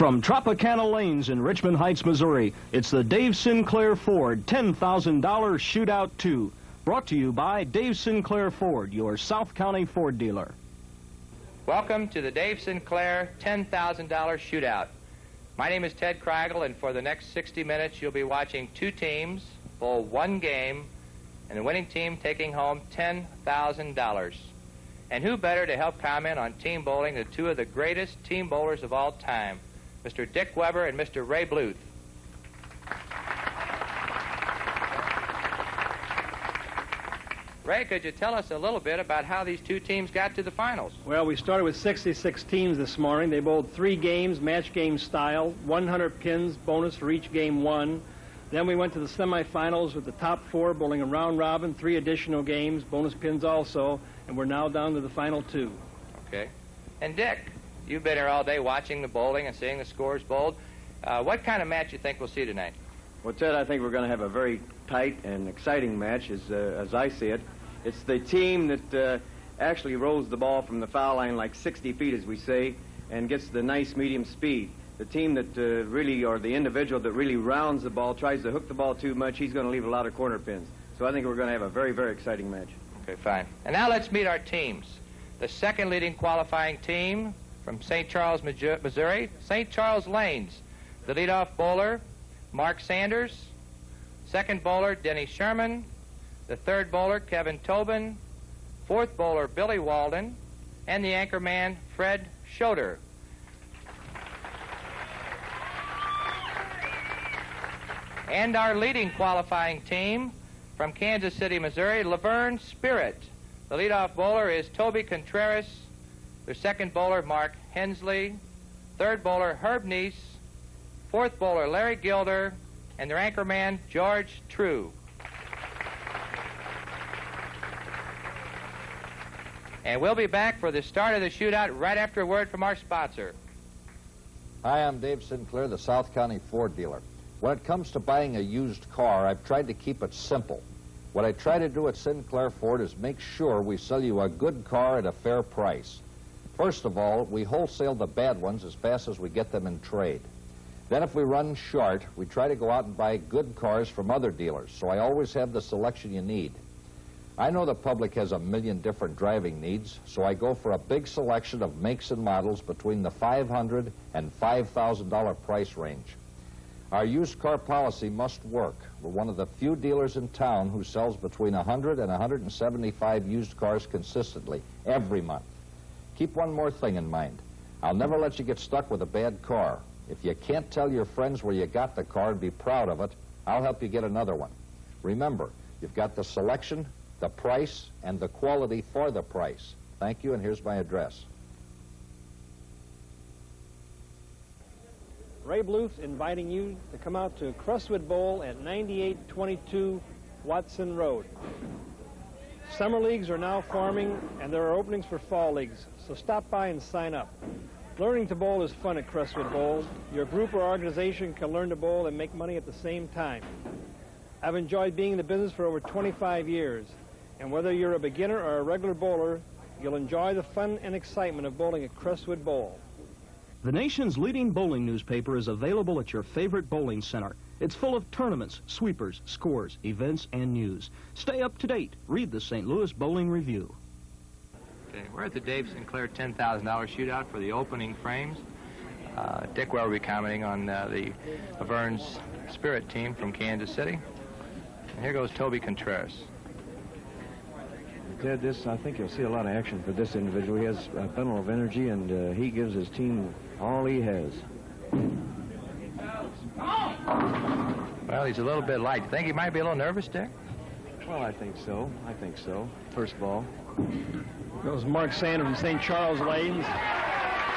From Tropicana Lanes in Richmond Heights, Missouri, it's the Dave Sinclair Ford $10,000 Shootout II, brought to you by Dave Sinclair Ford, your South County Ford dealer. Welcome to the Dave Sinclair $10,000 Shootout. My name is Ted Kreigel, and for the next 60 minutes you'll be watching two teams bowl one game, and the winning team taking home $10,000. And who better to help comment on team bowling than two of the greatest team bowlers of all time, Mr. Dick Weber and Mr. Ray Bluth. Ray, could you tell us a little bit about how these two teams got to the finals? Well, we started with 66 teams this morning. They bowled 3 games, match game style, 100 pins, bonus for each game won. Then we went to the semifinals with the top 4 bowling a round robin, 3 additional games, bonus pins also, and we're now down to the final 2. Okay. And Dick, you've been here all day watching the bowling and seeing the scores bowled. What kind of match you think we'll see tonight? Well, Ted, I think we're going to have a very tight and exciting match, as I see it. It's the team that actually rolls the ball from the foul line like 60 feet, as we say, and gets the nice medium speed. The team that really, or the individual that really rounds the ball, tries to hook the ball too much, he's going to leave a lot of corner pins. So I think we're going to have a very, very exciting match. Okay, fine. And now let's meet our teams. The second leading qualifying team from St. Charles, Missouri, St. Charles Lanes. The leadoff bowler, Mark Sanders. Second bowler, Denny Sherman. The third bowler, Kevin Tobin. Fourth bowler, Billy Walden. And the anchor man, Fred Schroeder. And our leading qualifying team from Kansas City, Missouri, Laverne Spirit. The leadoff bowler is Toby Contreras. The second bowler, Mark Hensley. Third bowler, Herb Neese. Fourth bowler, Larry Gilder. And their anchor man, George True. And we'll be back for the start of the shootout right after a word from our sponsor. Hi, I'm Dave Sinclair, the South County Ford dealer. When it comes to buying a used car, I've tried to keep it simple. What I try to do at Sinclair Ford is make sure we sell you a good car at a fair price. First of all, we wholesale the bad ones as fast as we get them in trade. Then if we run short, we try to go out and buy good cars from other dealers, so I always have the selection you need. I know the public has a million different driving needs, so I go for a big selection of makes and models between the $500 and $5,000 price range. Our used car policy must work. We're one of the few dealers in town who sells between 100 and 175 used cars consistently every month. Keep one more thing in mind. I'll never let you get stuck with a bad car. If you can't tell your friends where you got the car and be proud of it, I'll help you get another one. Remember, you've got the selection, the price, and the quality for the price. Thank you, and here's my address. Ray Bluth inviting you to come out to Crestwood Bowl at 9822 Watson Road. Summer leagues are now forming, and there are openings for fall leagues, so stop by and sign up. Learning to bowl is fun at Crestwood Bowl. Your group or organization can learn to bowl and make money at the same time. I've enjoyed being in the business for over 25 years, and whether you're a beginner or a regular bowler, you'll enjoy the fun and excitement of bowling at Crestwood Bowl. The nation's leading bowling newspaper is available at your favorite bowling center. It's full of tournaments, sweepers, scores, events, and news. Stay up to date. Read the St. Louis Bowling Review. Okay, we're at the Dave Sinclair $10,000 shootout for the opening frames. Dick Weber will be commenting on the Laverne's Spirit team from Kansas City. And here goes Toby Contreras. Ted, I think you'll see a lot of action for this individual. He has a bundle of energy, and he gives his team all he has. Well, he's a little bit light. You think he might be a little nervous, Dick? Well, I think so. First ball. Goes Mark Sanders from St. Charles Lanes.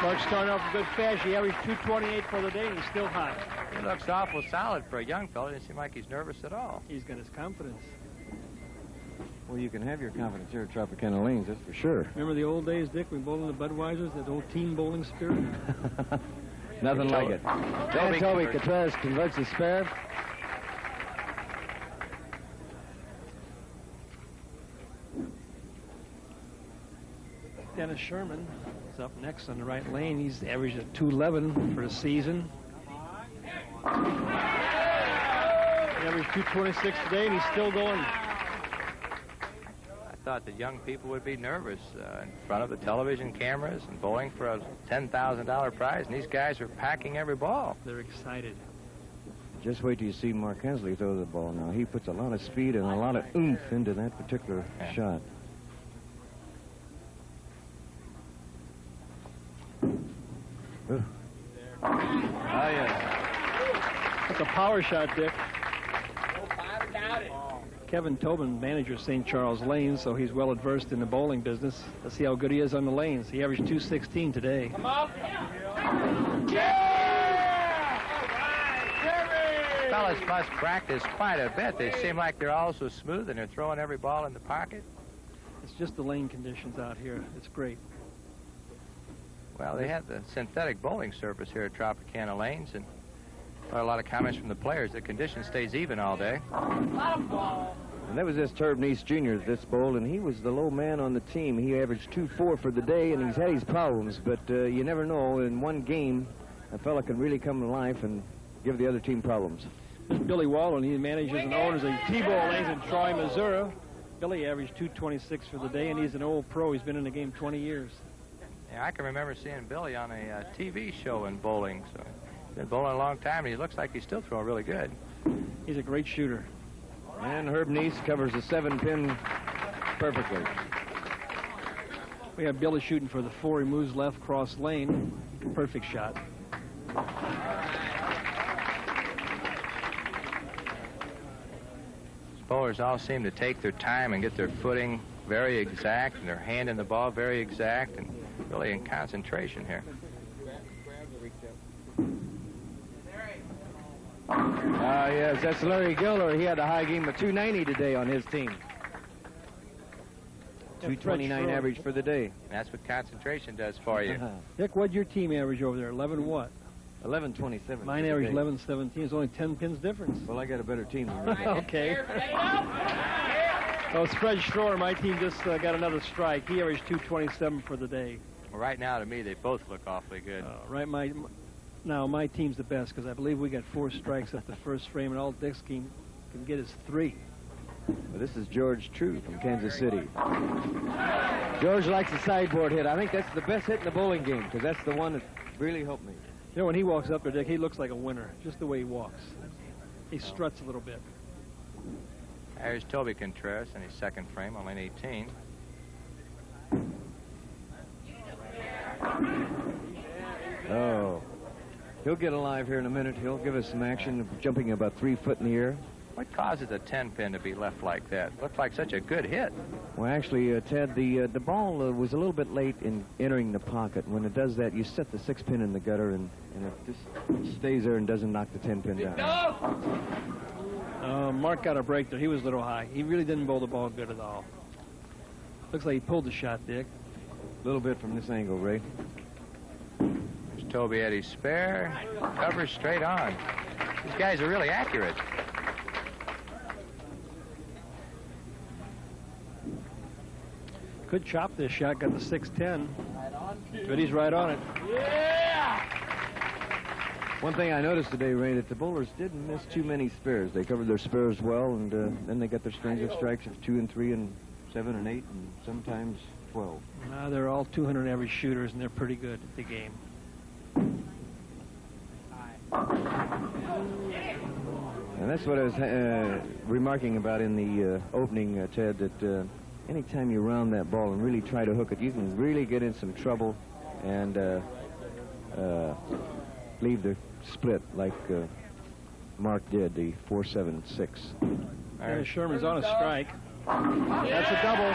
Mark starting off a good fast. He averaged 228 for the day, and he's still hot. He looks awful solid for a young fellow. It doesn't seem like he's nervous at all. He's got his confidence. Well, you can have your confidence here at Tropicana Lanes, that's for sure. Remember the old days, Dick? We bowled in the Budweisers, that old team bowling spirit? Nothing like it. And Toby Contreras converts his spare. Dennis Sherman is up next on the right lane. He's averaged at 211 for the season. He averaged 226 today, and he's still going. I thought that young people would be nervous in front of the television cameras and bowling for a $10,000 prize, and these guys are packing every ball. They're excited. Just wait till you see Mark Hensley throw the ball now. He puts a lot of speed and a lot of oomph into that particular shot. Oh, yes. That's a power shot, Dick. Kevin Tobin, manager of St. Charles Lanes, so he's well adversed in the bowling business. Let's see how good he is on the lanes. He averaged 216 today. Come up. Fellas must practice quite a bit. They seem like they're all so smooth and they're throwing every ball in the pocket. It's just the lane conditions out here. It's great. Well, they have the synthetic bowling surface here at Tropicana Lanes, and a lot of comments from the players. The condition stays even all day. And that was this Herb Neese Jr. this bowl, and he was the low man on the team. He averaged 2-4 for the day, and he's had his problems, but you never know. In one game, a fella can really come to life and give the other team problems. Billy Walden, he manages and owns the T-Ball Lanes in Troy, Missouri. Billy averaged 226 for the day, and he's an old pro. He's been in the game 20 years. Yeah, I can remember seeing Billy on a TV show in bowling. So he's been bowling a long time, and he looks like he's still throwing really good. He's a great shooter. And Herb Neese covers the 7-pin perfectly. We have Billy shooting for the 4. He moves left cross lane. Perfect shot. Bowlers all seem to take their time and get their footing very exact, and their hand in the ball very exact, and really in concentration here. Yes, that's Larry Gilder. He had a high game of 290 today on his team. 229 average for the day. That's what concentration does for you. Dick, what'd your team average over there? 11 what? 1127. Mine averaged 1117. It's only 10 pins difference. Well, I got a better team than you. Okay. Oh, it's Fred Schroer. My team just got another strike. He averaged 227 for the day. Well, right now, to me, they both look awfully good. Right, now my team's the best because I believe we got 4 strikes at the first frame, and all Dick's can get is 3. Well, this is George True from Kansas City. George likes the sideboard hit. I think that's the best hit in the bowling game because that's the one that really helped me. You know, when he walks up there, Dick, he looks like a winner, just the way he walks. He struts a little bit. There's Toby Contreras in his second frame on lane 18. Oh. He'll get alive here in a minute. He'll give us some action, jumping about 3 foot in the air. What causes a 10-pin to be left like that? Looked like such a good hit. Well, actually, Ted, the ball was a little bit late in entering the pocket. When it does that, you set the 6-pin in the gutter, and it just stays there and doesn't knock the 10-pin down. Mark got a break there. He was a little high. He really didn't bowl the ball good at all. Looks like he pulled the shot, Dick. A little bit from this angle, Ray. There's Toby at his spare. Covers straight on. These guys are really accurate. Could chop this shot, got the 610. But he's right on it. Yeah! One thing I noticed today, Ray, that the bowlers didn't miss too many spares. They covered their spares well, and then they got their strings of strikes of 2 and 3 and 7 and 8 and sometimes 12. They're all 200 average shooters, and they're pretty good at the game. And that's what I was remarking about in the opening, Ted, that anytime you round that ball and really try to hook it, you can really get in some trouble and leave the split like Mark did, the 4-7-6. Sherman's on a strike. That's a double.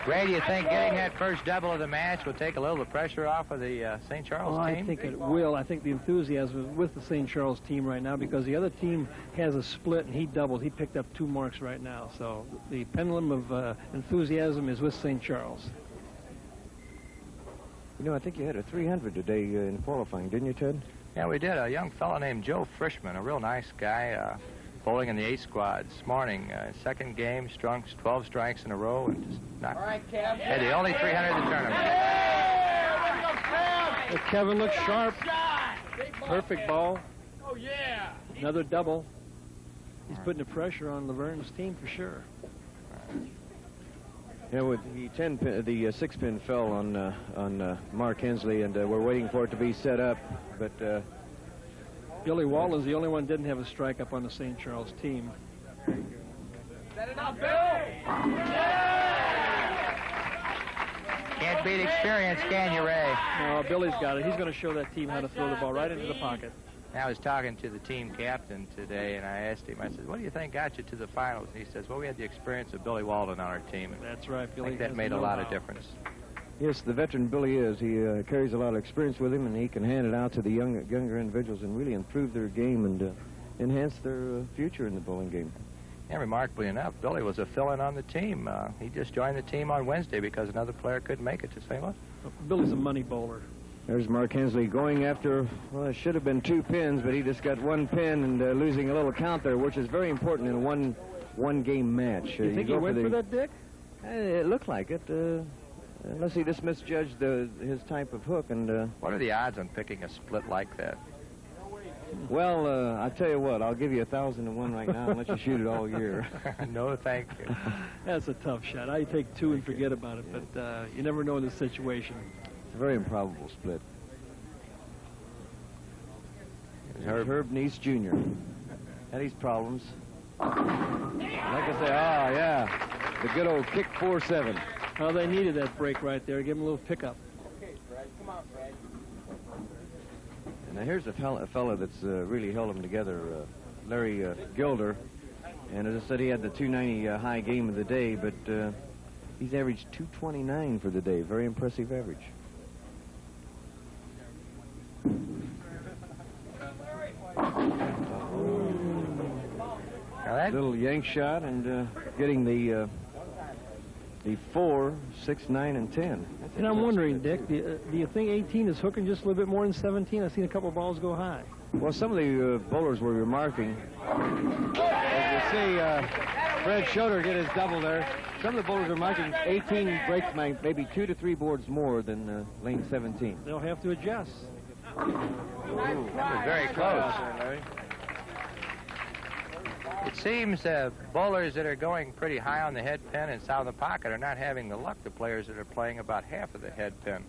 Ray, do you think getting that first double of the match will take a little of the pressure off of the St. Charles team? I think it will. I think the enthusiasm is with the St. Charles team right now because the other team has a split and he doubled. He picked up 2 marks right now. So the pendulum of enthusiasm is with St. Charles. You know, I think you had a 300 today in qualifying, didn't you, Ted? Yeah, we did. A young fellow named Joe Frischman, a real nice guy. bowling in the A squad this morning. Second game, 12 strikes in a row, and just knocked. Had the only 300 in the tournament. Well, Kevin looks sharp. Perfect ball. Oh, yeah. Another double. He's putting the pressure on Laverne's team for sure. Yeah, with the 6-pin fell on Mark Hensley, and we're waiting for it to be set up. But Billy Walden's the only one who didn't have a strike up on the St. Charles team. Set it up, Bill. Can't beat experience, can you, Ray? No, Billy's got it. He's going to show that team how to throw the ball right into the pocket. I was talking to the team captain today, and I asked him, I said, what do you think got you to the finals? And he says, well, we had the experience of Billy Walden on our team. And that's right, Billy. I think that made a lot of difference. yes, the veteran Billy is. He carries a lot of experience with him, and he can hand it out to the younger individuals and really improve their game and enhance their future in the bowling game. And remarkably enough, Billy was a fill-in on the team. He just joined the team on Wednesday because another player couldn't make it to St. Louis. Billy's a money bowler. There's Mark Hensley going after, well, it should have been 2 pins, but he just got 1 pin and losing a little count there, which is very important in a one-game match. You think he went for that, Dick? It looked like it, unless he just misjudged his type of hook. And what are the odds on picking a split like that? Well, I tell you what, I'll give you 1,000 to 1 right now and let you shoot it all year. No, thank you. That's a tough shot. I take 2 and forget about it, but you never know in this situation. It's a very improbable split. Herb Neese Jr. Had his problems. Like I say, yeah, the good old kick 4-7. Well, they needed that break right there. Give him a little pickup. Okay, Fred. Come on, Fred. And now here's a fella that's really held them together, Larry Gilder. And as I said, he had the 290 high game of the day, but he's averaged 229 for the day. Very impressive average. Little yank shot and getting the 4, 6, 9, and 10. And I'm wondering, Dick, do you think 18 is hooking just a little bit more than 17? I've seen a couple of balls go high. Well, some of the bowlers were remarking. As you see, Fred Schroeder get his double there. Some of the bowlers were marking 18 breaks maybe 2 to 3 boards more than lane 17. They'll have to adjust. That was very close. It seems bowlers that are going pretty high on the head pin and south of the pocket are not having the luck. The players that are playing about half of the head pin.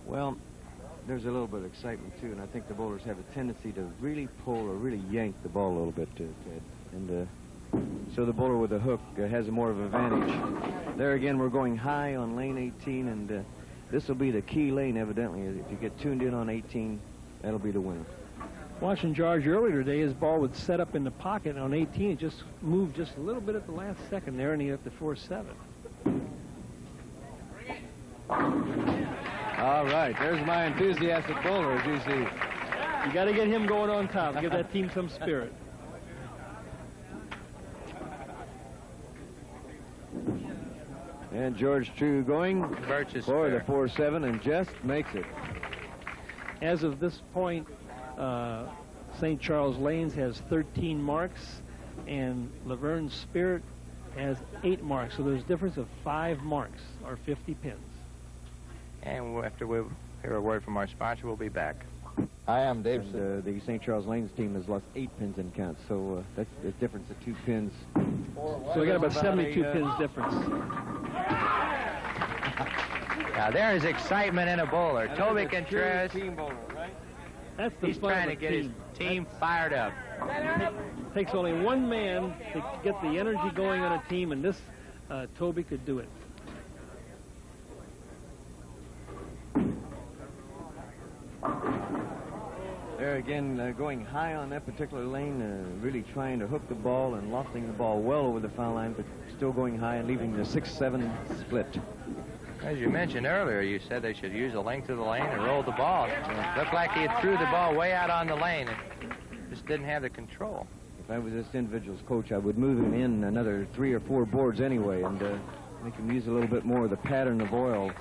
Well, there's a little bit of excitement, too, and I think the bowlers have a tendency to really pull or really yank the ball a little bit, Ted. And so the bowler with the hook has more of an advantage. There again, we're going high on lane 18, and this will be the key lane, evidently. If you get tuned in on 18, that'll be the winner. Watching George earlier today, his ball would set up in the pocket, and on 18, it just moved just a little bit at the last second there, and he got the 4-7. All right, there's my enthusiastic bowler, as you see. You got to get him going on top, give that team some spirit. And George True going for the 4-7 and just makes it. As of this point, St. Charles Lanes has 13 marks, and Laverne's Spirit has 8 marks. So there's a difference of 5 marks, or 50 pins. And after we hear a word from our sponsor, we'll be back. I am Dave. And, the St. Charles Lanes team has lost 8 pins in count, so that's a difference of 2 pins. So we got about 72 pins difference. Now there is excitement in a bowler. Toby Contreras. That's the He's fun trying to of a get his team fired up. Takes only one man to get the energy going on a team, and this Toby could do it. There again, going high on that particular lane, really trying to hook the ball and lofting the ball well over the foul line, but still going high and leaving the 6-7 split. As you mentioned earlier, you said they should use the length of the lane and roll the ball. Looked like he had threw the ball way out on the lane and just didn't have the control. If I was this individual's coach, I would move him in another 3 or 4 boards anyway and make him use a little bit more of the pattern of oil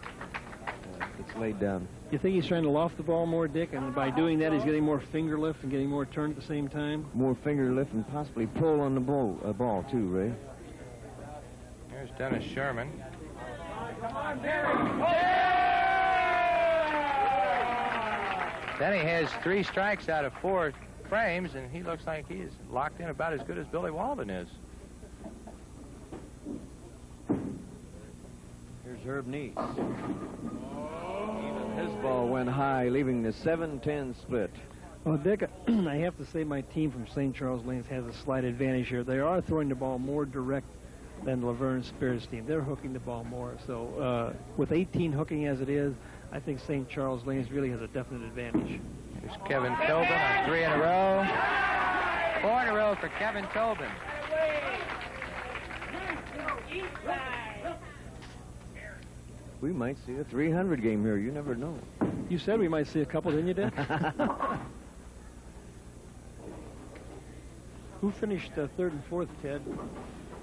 that's laid down. You think he's trying to loft the ball more, Dick, and by doing that he's getting more finger lift and getting more turn at the same time? More finger lift and possibly pull on the ball too, Ray. Here's Dennis Sherman. Denny has 3 strikes out of 4 frames, and he looks like he's locked in about as good as Billy Walden is. Here's Herb Neese. Even his ball went high, leaving the 7-10 split. Well, Dick, I have to say my team from St. Charles Lanes has a slight advantage here. They are throwing the ball more direct than Laverne Spirit's team. They're hooking the ball more. So with 18 hooking as it is, I think St. Charles Lanes really has a definite advantage. Here's Kevin Tobin on 3 in a row. 4 in a row for Kevin Tobin. We might see a 300 game here. You never know. You said we might see a couple, didn't you, Dick? Who finished third and fourth, Ted,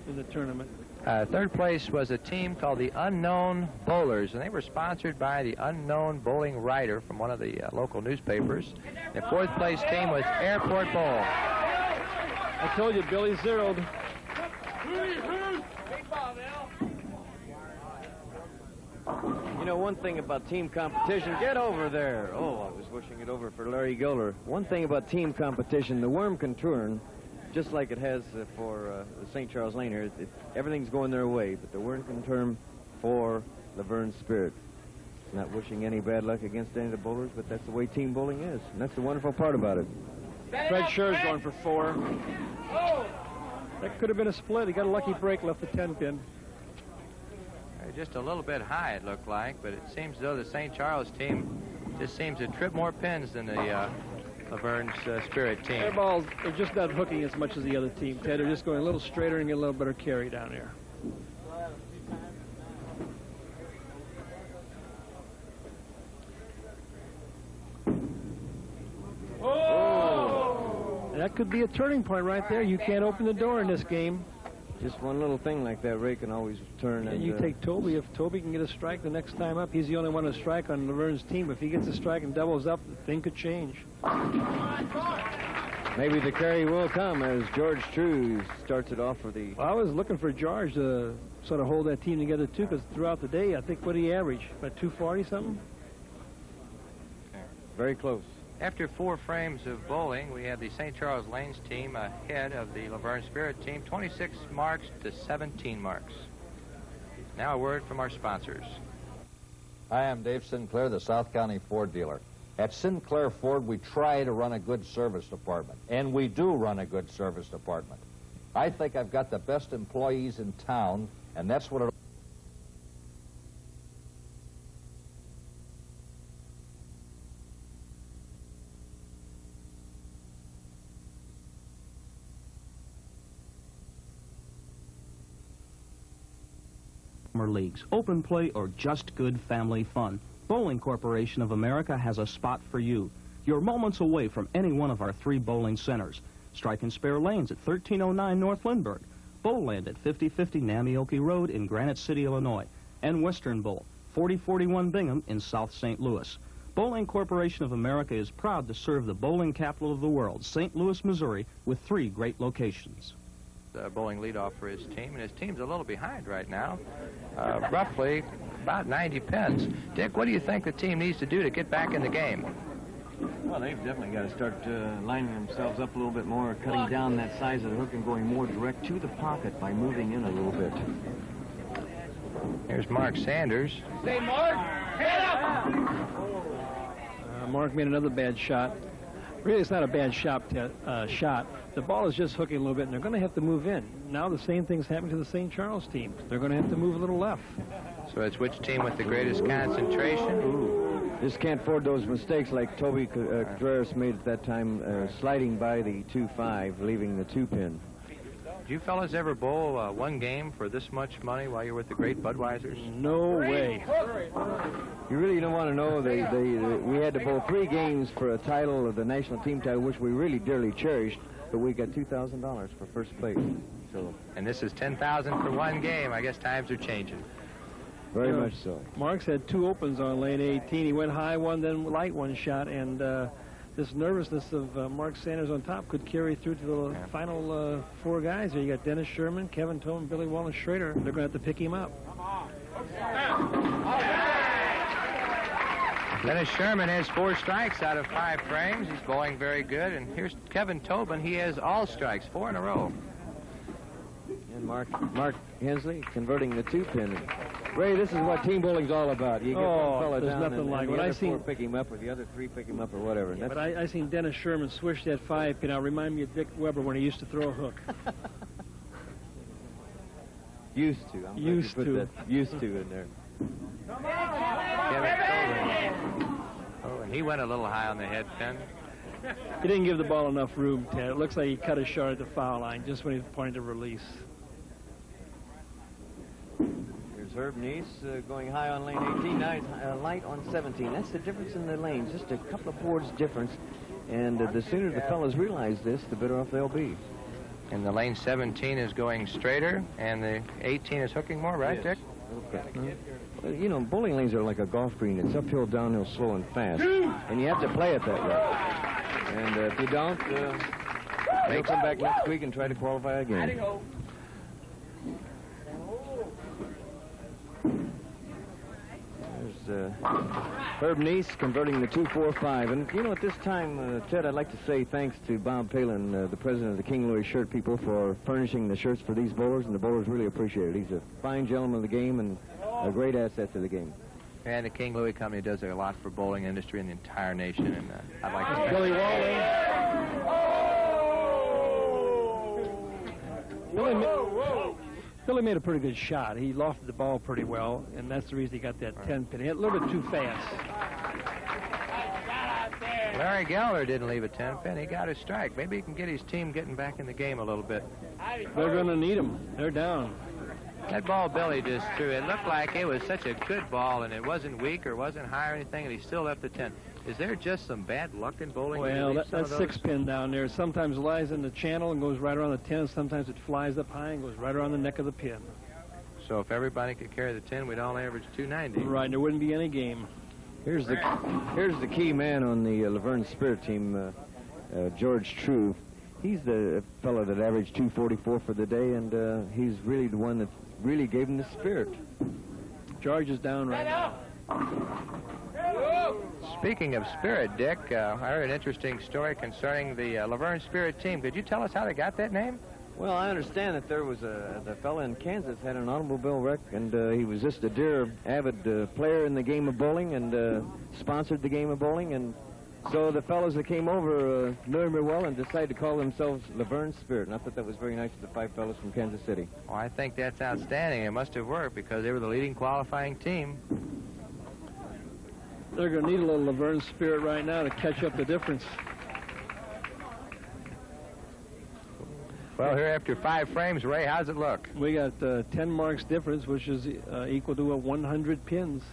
in the tournament? Third place was a team called the Unknown Bowlers, and they were sponsored by the Unknown Bowling Writer from one of the local newspapers. The fourth place team was Airport Bowl. I told you, Billy zeroed. You know, one thing about team competition, get over there. Oh, I was wishing it over for Larry Gilder. One thing about team competition, the worm can turn, just like it has for the St. Charles Lane here. Everything's going their way, but the worm can turn for Laverne Spirit. Not wishing any bad luck against any of the bowlers, but that's the way team bowling is, and that's the wonderful part about it. Fred Scher's going for 4. That could have been a split. He got a lucky break, left the 10-pin. Just a little bit high, it looked like, but it seems as though the St. Charles team just seems to trip more pins than the Laverne's Spirit team. Their balls are just not hooking as much as the other team, Ted. They're just going a little straighter and get a little better carry down there. Oh! That could be a turning point right there. You can't open the door in this game. Just one little thing like that, Ray can always turn. And you take Toby. If Toby can get a strike the next time up, he's the only one to strike on Laverne's team. If he gets a strike and doubles up, the thing could change. Maybe the carry will come as George True starts it off for the... Well, I was looking for George to sort of hold that team together, too, because throughout the day, I think, what did he average? About 240-something? Very close. After 4 frames of bowling, we had the St. Charles Lanes team ahead of the Laverne Spirit team, 26 marks to 17 marks. Now a word from our sponsors. Hi, I'm Dave Sinclair, the South County Ford dealer. At Sinclair Ford, we try to run a good service department, and we do run a good service department. I think I've got the best employees in town, and that's what it... leagues, open play, or just good family fun. Bowling Corporation of America has a spot for you. You're moments away from any one of our 3 bowling centers. Strike and Spare Lanes at 1309 North Lindbergh, Bowland at 5050 Namioki Road in Granite City, Illinois, and Western Bowl, 4041 Bingham in South St. Louis. Bowling Corporation of America is proud to serve the bowling capital of the world, St. Louis, Missouri, with 3 great locations. Bowling leadoff for his team, and his team's a little behind right now, roughly about 90 pins. Dick, what do you think the team needs to do to get back in the game? Well, they've definitely got to start lining themselves up a little bit more, cutting down that size of the hook and going more direct to the pocket by moving in a little bit. Here's Mark Sanders. Say, Mark, head up! Mark made another bad shot. Really, it's not a bad shot. The ball is just hooking a little bit, and they're going to have to move in. Now the same thing's happening to the St. Charles team. They're going to have to move a little left. So it's which team with the greatest concentration? Ooh. Just can't afford those mistakes like Toby Contreras made at that time, sliding by the 2-5, leaving the 2-pin. Did you fellas ever bowl 1 game for this much money while you were with the great Budweisers? No way. You really don't want to know. We had to bowl 3 games for a title, of the national team title, which we really dearly cherished, but we got $2,000 for first place. So. And this is $10,000 for 1 game. I guess times are changing. Very much so. Marks had 2 opens on lane 18. He went high one, then light one shot, and this nervousness of Mark Sanders on top could carry through to the final 4 guys here. You got Dennis Sherman, Kevin Tobin, Billy Wallace Schrader. They're going to have to pick him up. Dennis Sherman has 4 strikes out of 5 frames. He's bowling very good. And here's Kevin Tobin. He has all strikes, 4 in a row. And Mark Hensley converting the 2-pin. Ray, this is what team bowling's all about. You get one fella there's down nothing and like the what other I seen. 4 pick him up, or the other 3 pick him up, or whatever. Yeah, but I seen Dennis Sherman swish that 5-pin. Now remind me of Dick Weber when he used to throw a hook. Used to. I'm Used glad you put that used to in there. Kevin Tobin. Oh, and he went a little high on the head pin. He didn't give the ball enough room, Ted. It looks like he cut it short at the foul line just when he pointed to release. Here's Herb Neese going high on lane 18, light on 17. That's the difference in the lanes, just a couple of boards difference. And the sooner the fellas realize this, the better off they'll be. And the lane 17 is going straighter, and the 18 is hooking more, right, Yes. Dick? Okay. Well, you know, bowling lanes are like a golf green. It's uphill, downhill, slow, and fast. And you have to play it that way. And if you don't, you'll come back next week and try to qualify again. There's Herb Neese converting the 2-4-5. And, you know, at this time, Ted, I'd like to say thanks to Bob Palin, the president of the King Louis Shirt People, for furnishing the shirts for these bowlers, and the bowlers really appreciate it. He's a fine gentleman of the game and a great asset to the game. And the King Louis Company does a lot for bowling industry in the entire nation, and I'd like to thank Billy Walling. Billy made a pretty good shot. He lofted the ball pretty well, and that's the reason he got that 10-pin. He hit a little bit too fast. Larry Geller didn't leave a 10-pin. He got his strike. Maybe he can get his team getting back in the game a little bit. They're going to need him. They're down. That ball Billy just threw, it looked like it was such a good ball, and it wasn't weak or wasn't high or anything, and he still left the 10. Is there just some bad luck in bowling? Well, that 6-pin down there sometimes lies in the channel and goes right around the 10. Sometimes it flies up high and goes right around the neck of the pin. So if everybody could carry the 10, we'd all average 290. Right, and there wouldn't be any game. Here's the key man on the Laverne Spirit team, George True. He's the fellow that averaged 244 for the day, and he's really the one that really gave him the spirit. George is down right now. Speaking of spirit, Dick, I heard an interesting story concerning the Laverne Spirit team. Could you tell us how they got that name? Well, I understand that there was the fellow in Kansas had an automobile wreck, and he was just a dear, avid player in the game of bowling, and sponsored the game of bowling, and so the fellows that came over knew him very well and decided to call themselves Laverne Spirit, and I thought that was very nice of the 5 fellows from Kansas City. Well, I think that's outstanding. It must have worked because they were the leading qualifying team. They're going to need a little Laverne Spirit right now to catch up the difference. Well, here after 5 frames, Ray, how's it look? We got 10 marks difference, which is equal to 100 pins.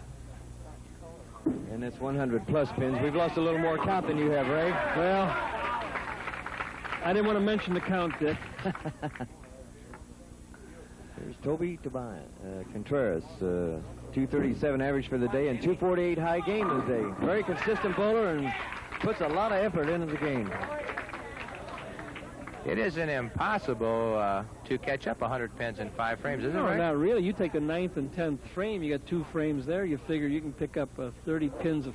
And it's 100-plus pins. We've lost a little more count than you have, Ray. Well, I didn't want to mention the count, Dick. There's Toby Contreras, 237 average for the day and 248 high game today. Very consistent bowler and puts a lot of effort into the game. It isn't impossible to catch up 100 pins in 5 frames, is it, No, Ray? not really. You take the 9th and 10th frame, you got 2 frames there. You figure you can pick up 30 pins a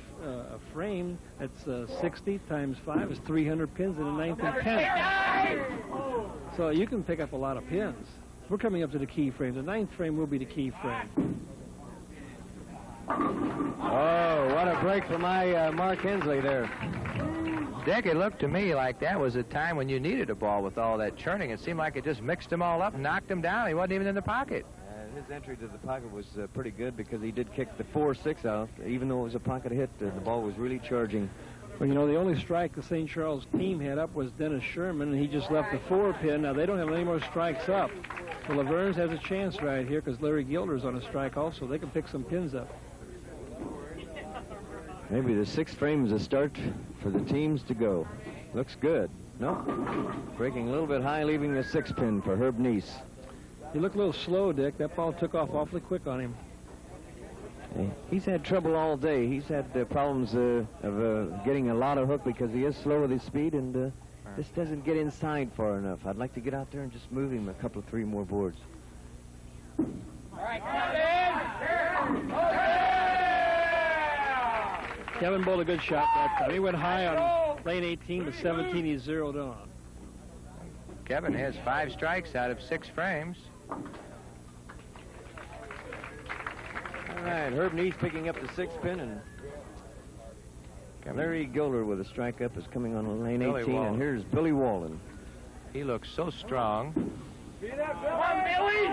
frame. That's 60 times 5 is 300 pins in the 9th and 10th. So you can pick up a lot of pins. We're coming up to the key frame. The 9th frame will be the key frame. Oh, what a break for my Mark Hensley there. Dick, it looked to me like that was a time when you needed a ball with all that churning. It seemed like it just mixed them all up and knocked them down. He wasn't even in the pocket. His entry to the pocket was pretty good because he did kick the 4-6 out. Even though it was a pocket hit, the ball was really charging. Well, you know, the only strike the St. Charles team had up was Dennis Sherman, and he just left the 4-pin. Now, they don't have any more strikes up. The Lavernes has a chance right here because Larry Gilder's on a strike also. They can pick some pins up. Maybe the 6th frame is a start for the teams to go. Looks good. No? Breaking a little bit high, leaving the 6-pin for Herb Neese. He looked a little slow, Dick. That ball took off awfully quick on him. He's had trouble all day. He's had problems of getting a lot of hook because he is slow with his speed and just doesn't get inside far enough. I'd like to get out there and just move him a couple of 3 more boards. All right, come in. Kevin bowled a good shot that time. He went high on lane 18, but 17 he zeroed on. Kevin has 5 strikes out of 6 frames. All right, Herb Neese picking up the 6th pin, and Larry Gilder with a strike up is coming on lane 18, and here's Billy Walden. He looks so strong. Come on, Billy!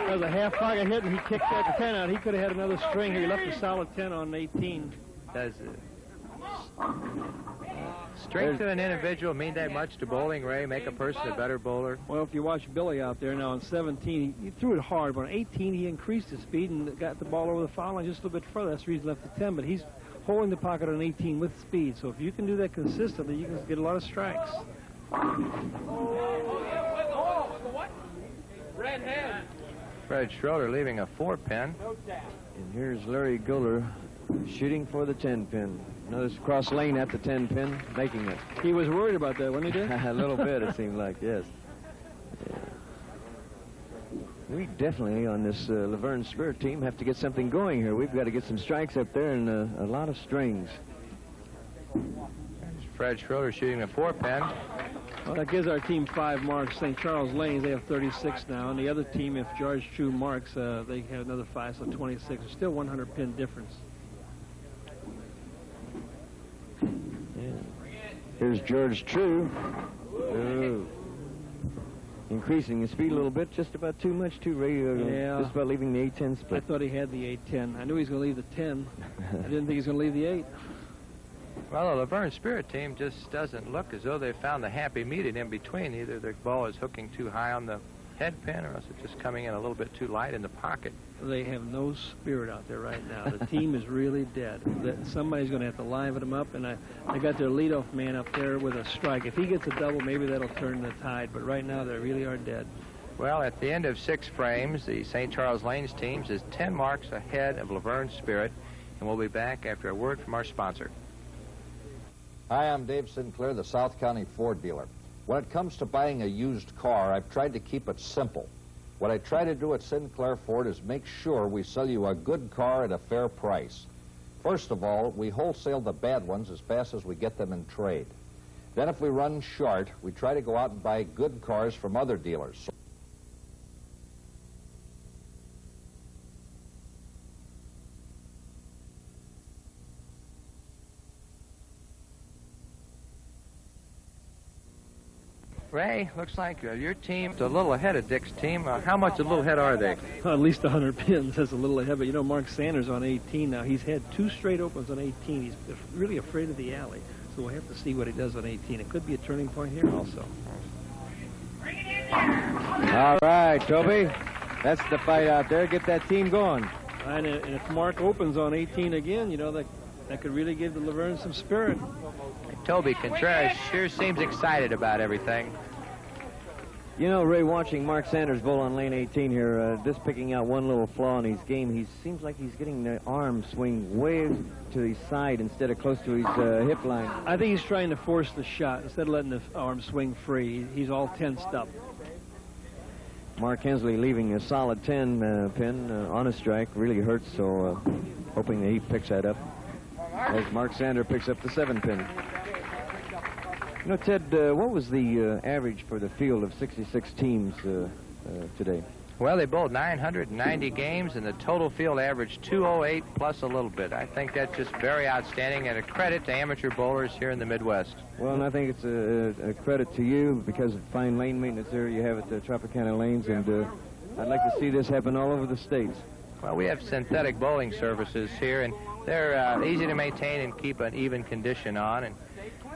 That was a half pocket hit, and he kicked that 10 out. He could have had another string here. He left a solid 10 on 18. Does strength of an individual mean that much to bowling, Ray? Make a person a better bowler? Well, if you watch Billy out there now on 17, he threw it hard, but on 18 he increased his speed and got the ball over the foul line just a little bit further. That's the reason he left the 10, but he's holding the pocket on 18 with speed. So if you can do that consistently, you can get a lot of strikes. Red head. Fred Schroeder leaving a 4-pin. And here's Larry Gilder shooting for the 10-pin. Notice cross lane at the 10-pin, making it. He was worried about that, wasn't he, Dick? A little bit, it seemed like, yes. Yeah. We definitely, on this Laverne Spirit team, have to get something going here. We've got to get some strikes up there and a lot of strings. There's Fred Schroeder shooting a 4-pin. Well, that gives our team 5 marks. St. Charles Lanes, they have 36 now. And the other team, if George True marks, they have another 5, so 26. There's still 100-pin difference. Yeah. Here's George True. Oh. Increasing his speed a little bit, just about too much, too, Ray. Yeah. Just about leaving the 8-10 I split. thought he had the 8-10. I knew he was going to leave the 10. I didn't think he was going to leave the 8. Well, the Laverne Spirit team just doesn't look as though they've found the happy medium in between. Either the ball is hooking too high on the head pin, or else it's just coming in a little bit too light in the pocket. They have no spirit out there right now. The team is really dead. Somebody's going to have to liven them up, and I got their leadoff man up there with a strike. If he gets a double, maybe that'll turn the tide, but right now they really are dead. Well, at the end of 6 frames, the St. Charles Lanes teams is 10 marks ahead of Laverne Spirit, and we'll be back after a word from our sponsor. Hi, I'm Dave Sinclair, the South County Ford dealer. When it comes to buying a used car, I've tried to keep it simple. What I try to do at Sinclair Ford is make sure we sell you a good car at a fair price. First of all, we wholesale the bad ones as fast as we get them in trade. Then if we run short, we try to go out and buy good cars from other dealers. Ray, looks like your team's a little ahead of Dick's team. How much a little ahead are they? Well, at least 100 pins. That's a little ahead. But, you know, Mark Sanders on 18 now. He's had 2 straight opens on 18. He's really afraid of the alley. So we'll have to see what he does on 18. It could be a turning point here also. All right, Toby. That's the fight out there. Get that team going. And if Mark opens on 18 again, you know, that could really give the Laverne some spirit. Toby Contreras sure seems excited about everything. You know, Ray, watching Mark Sanders bowl on lane 18 here, just picking out one little flaw in his game, he seems like he's getting the arm swing way to his side instead of close to his hip line. I think he's trying to force the shot instead of letting the arm swing free. He's all tensed up. Mark Hensley leaving a solid 10 pin on a strike really hurts, so hoping that he picks that up as Mark Sanders picks up the 7 pin. You know, Ted, what was the average for the field of 66 teams today? Well, they bowled 990 games, and the total field averaged 208 plus a little bit. I think that's just very outstanding and a credit to amateur bowlers here in the Midwest. Well, and I think it's a credit to you because of fine lane maintenance there you have at the Tropicana Lanes, and I'd like to see this happen all over the states. Well, we have synthetic bowling services here, and they're easy to maintain and keep an even condition on, and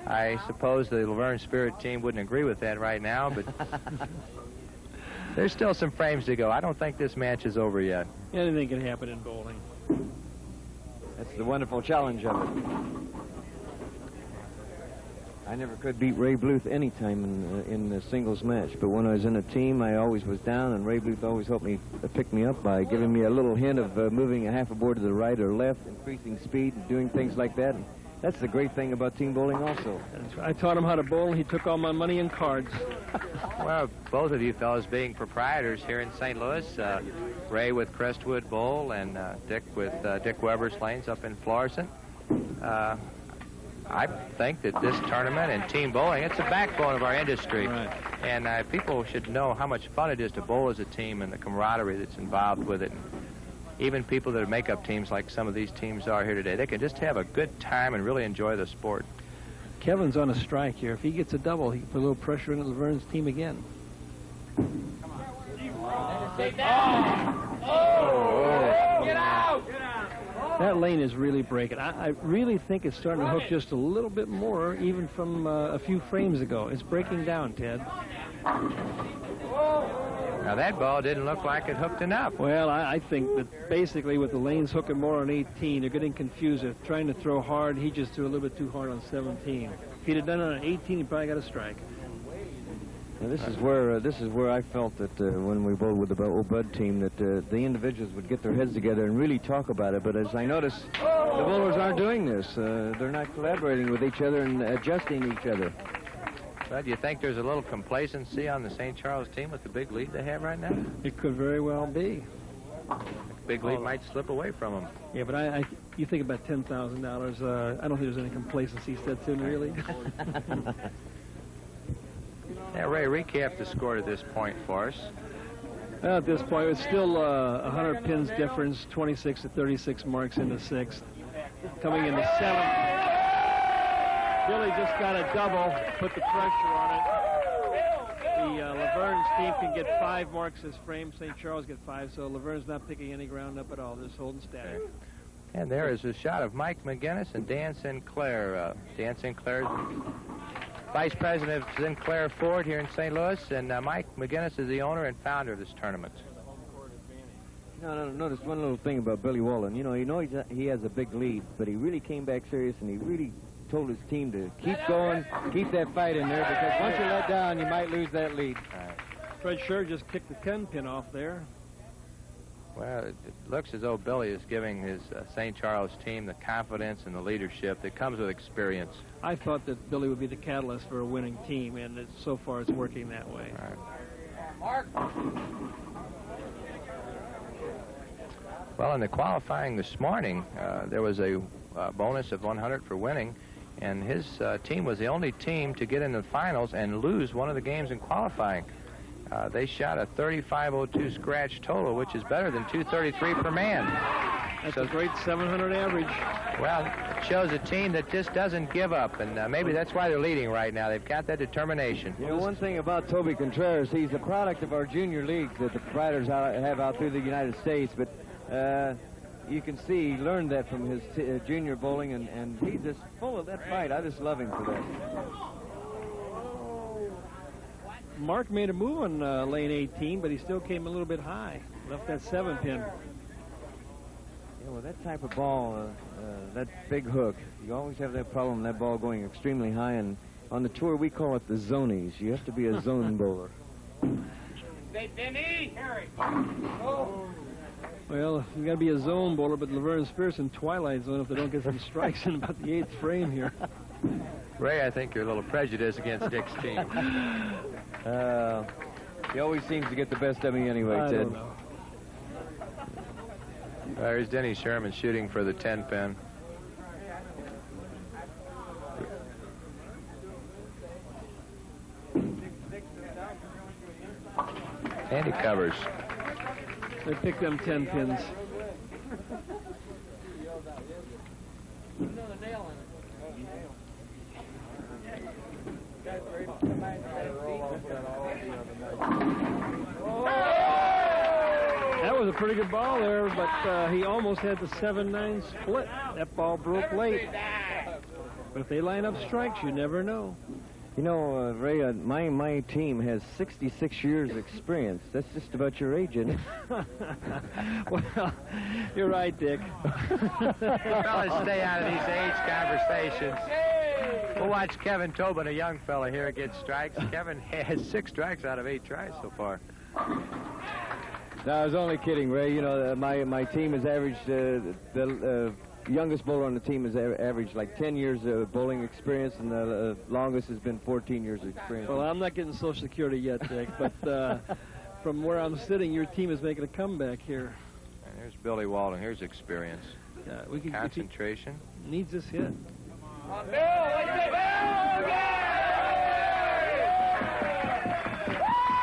I suppose the Laverne Spirit team wouldn't agree with that right now, but there's still some frames to go. I don't think this match is over yet. Anything can happen in bowling. That's the wonderful challenge of it. I never could beat Ray Bluth any time in a singles match, but when I was in a team, I always was down, and Ray Bluth always helped me pick me up by giving me a little hint of moving a half a board to the right or left, increasing speed, and doing things like that. And that's the great thing about team bowling also. I taught him how to bowl, and he took all my money in cards. Well, both of you fellows being proprietors here in St. Louis, Ray with Crestwood Bowl and Dick with Dick Weber's Lanes up in Florissant. I think that this tournament and team bowling, it's the backbone of our industry. Right. And people should know how much fun it is to bowl as a team and the camaraderie that's involved with it. And even people that make up teams like some of these teams are here today, they can just have a good time and really enjoy the sport. Kevin's on a strike here. If he gets a double, he can put a little pressure into Laverne's team again. Take that. Oh! Get out! That lane is really breaking. I really think it's starting to hook just a little bit more, even from a few frames ago. It's breaking down, Ted. Now, that ball didn't look like it hooked enough. Well, I think that basically with the lanes hooking more on 18, they're getting confused. They're trying to throw hard. He just threw a little bit too hard on 17. If he'd have done it on 18, he probably got a strike. Now, this is where I felt that when we bowled with the old Bud team that the individuals would get their heads together and really talk about it. But as I notice, the bowlers aren't doing this. They're not collaborating with each other and adjusting each other. Well, do you think there's a little complacency on the St. Charles team with the big lead they have right now? It could very well be. The big lead might slip away from them. Yeah, but you think about $10,000. I don't think there's any complacency sets in, really. Now, Ray, recap the score to this point for us. Well, at this point, it's still 100 pins difference, 26 to 36 marks in the sixth. Coming into seventh, Billy just got a double, put the pressure on it. The Laverne's team can get 5 marks this frame. St. Charles get 5, so Laverne's not picking any ground up at all. They're just holding static. And there is a shot of Mike McGinnis and Dan Sinclair. Dan Sinclair, Vice President of Sinclair Ford here in St. Louis, and Mike McGinnis is the owner and founder of this tournament. No, notice one little thing about Billy Wallen. You know he has a big lead, but he really came back serious, and he really told his team to keep going, keep that fight in there, because once you let down, you might lose that lead. Fred Scher just kicked the 10 pin off there. Well, it looks as though Billy is giving his St. Charles team the confidence and the leadership that comes with experience. I thought that Billy would be the catalyst for a winning team, and so far it's working that way. All right. Mark. Well, in the qualifying this morning, there was a bonus of 100 for winning, and his team was the only team to get in the finals and lose one of the games in qualifying. They shot a 35.02 scratch total, which is better than 233 per man. That's a great 700 average. Well, it shows a team that just doesn't give up, and maybe that's why they're leading right now. They've got that determination. You know, one thing about Toby Contreras, he's a product of our junior leagues that the proprietors have out through the United States, but you can see he learned that from his junior bowling, and he's just full of that fight. I just love him for that. Mark made a move on lane 18, but he still came a little bit high. Left that 7 pin. Yeah, well, that type of ball, that big hook, you always have that problem, that ball going extremely high, and on the tour we call it the zonies. You have to be a zone bowler. Stay Benny. Harry. Well, you got to be a zone bowler, but Laverne Spears in twilight zone if they don't get some strikes in about the 8th frame here. Ray, I think you're a little prejudiced against Dick's team. He always seems to get the best of me anyway, I Ted. don't know. There's Denny Sherman shooting for the 10 pin. And he covers. They picked them 10 pins. That was a pretty good ball there, but he almost had the 7-9 split. That ball broke late. But if they line up strikes, you never know. You know, Ray, my team has 66 years experience. That's just about your age, isn't it? Well, you're right, Dick. Fellas, stay out of these age conversations. We'll watch Kevin Tobin, a young fella here, get strikes. Kevin has 6 strikes out of 8 tries so far. No, I was only kidding, Ray. You know, my team has averaged, the youngest bowler on the team has averaged like 10 years of bowling experience, and the longest has been 14 years of experience. Well, I'm not getting Social Security yet, Dick, but from where I'm sitting, your team is making a comeback here. And here's Billy Walden. Here's experience. We can, concentration. Needs this hit.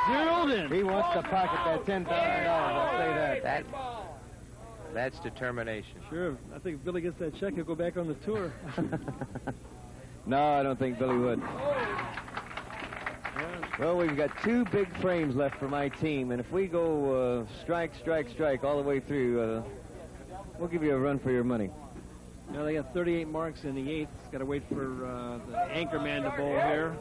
Zeroed in. He wants to pocket that $10,000. I'll say that. That's determination. Sure. I think if Billy gets that check, he'll go back on the tour. No, I don't think Billy would. Well, we've got 2 big frames left for my team, and if we go strike, strike, strike all the way through, we'll give you a run for your money. Now they got 38 marks in the 8th. Got to wait for the anchor man to bowl here.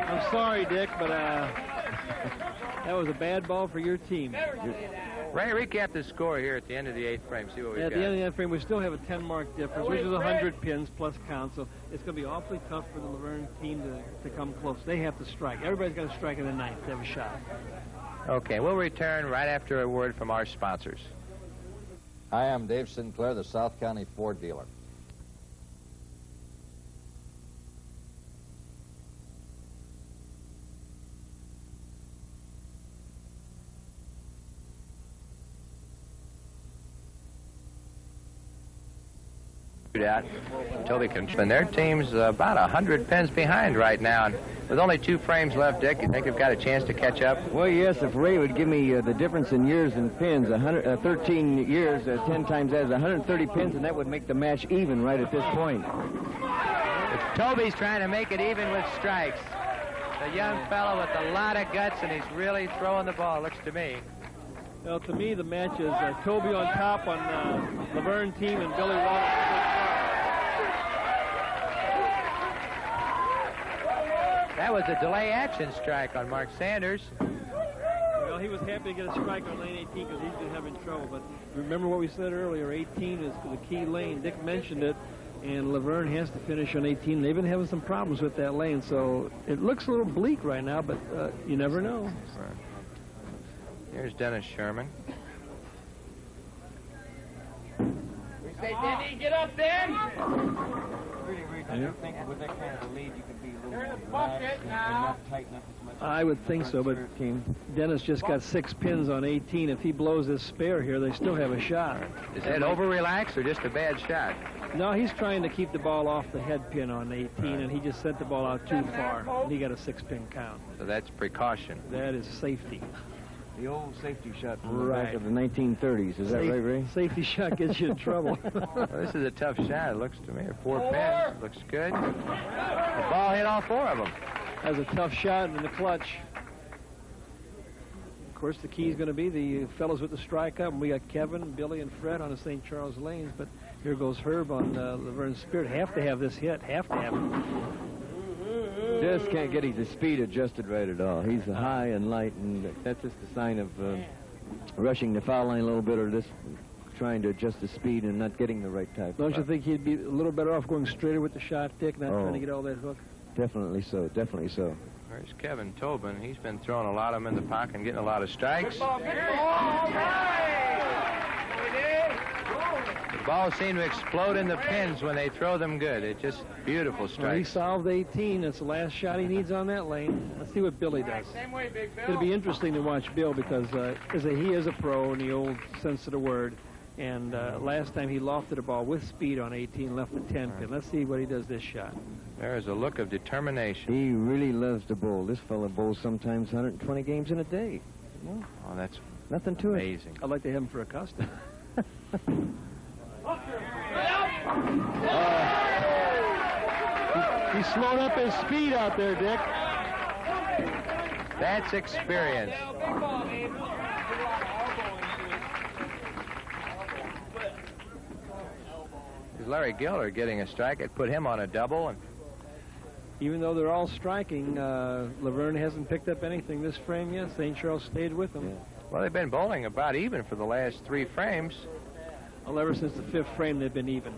I'm sorry, Dick, but that was a bad ball for your team. Ray, recap the score here at the end of the 8th frame. See what we've got. At the end of the 8th frame, we still have a 10-mark difference, which is 100 pins plus count. So it's going to be awfully tough for the Laverne team to come close. They have to strike. Everybody's got to strike in the 9th to have a shot. Okay, we'll return right after a word from our sponsors. Hi, I'm Dave Sinclair, the South County Ford dealer. Shootout until they can. And their team's about 100 pins behind right now. And with only 2 frames left, Dick, you think they've got a chance to catch up? Well, yes, if Ray would give me the difference in years and pins, 13 years, 10 times that is 130 pins, and that would make the match even right at this point. Toby's trying to make it even with strikes. The young fellow with a lot of guts, and he's really throwing the ball, looks to me. Well, to me, the match is Toby on top on Laverne team and Billy Walden. That was a delay action strike on Mark Sanders. Well, he was happy to get a strike on lane 18 because he's been having trouble. But remember what we said earlier, 18 is the key lane. Dick mentioned it, and Laverne has to finish on 18. They've been having some problems with that lane, so it looks a little bleak right now, but you never know. Here's Dennis Sherman. We say, Denny, get up, then. I don't think with that kind of a lead, you could be a little relaxed and not tighten up as much. I would think so, but Dennis just got 6 pins on 18. If he blows this spare here, they still have a shot. Is that over-relaxed or just a bad shot? No, he's trying to keep the ball off the head pin on 18, and he just sent the ball out too far. And he got a 6-pin count. So that's precaution. That is safety. The old safety shot from the back of the 1930s. Is that right, Ray? Safety shot gets you in trouble. Well, this is a tough shot, it looks to me. 4 pins. Looks good. The ball hit all 4 of them. That was a tough shot in the clutch. Of course, the key is going to be the fellows with the strike up. And we got Kevin, Billy, and Fred on the St. Charles lanes. But here goes Herb on Laverne Spirit. Have to have this hit. Have to have it. Just can't get his speed adjusted right at all. He's high and light, and that's just a sign of rushing the foul line a little bit, or just trying to adjust the speed and not getting the right type. Don't you think he'd be a little better off going straighter with the shot, Dick, not trying to get all that hook? Definitely so. Definitely so. There's Kevin Tobin. He's been throwing a lot of them in the pocket and getting a lot of strikes. The balls seem to explode in the pins when they throw them good. It's just beautiful strikes. Well, he solved 18. That's the last shot he needs on that lane. Let's see what Billy does. It'll be interesting to watch Bill because he is a pro in the old sense of the word. And last time he lofted a ball with speed on 18, left the 10 pin. Let's see what he does this shot. There's a look of determination. He really loves to bowl. This fella bowls sometimes 120 games in a day. Oh, that's nothing to amazing. it. I'd like to have him for a custom. He slowed up his speed out there, Dick. That's experience. Larry Gilder getting a strike. It put him on a double. And even though they're all striking, Laverne hasn't picked up anything this frame yet. St. Charles stayed with them. Yeah. Well, they've been bowling about even for the last 3 frames. Well, ever since the 5th frame, they've been even.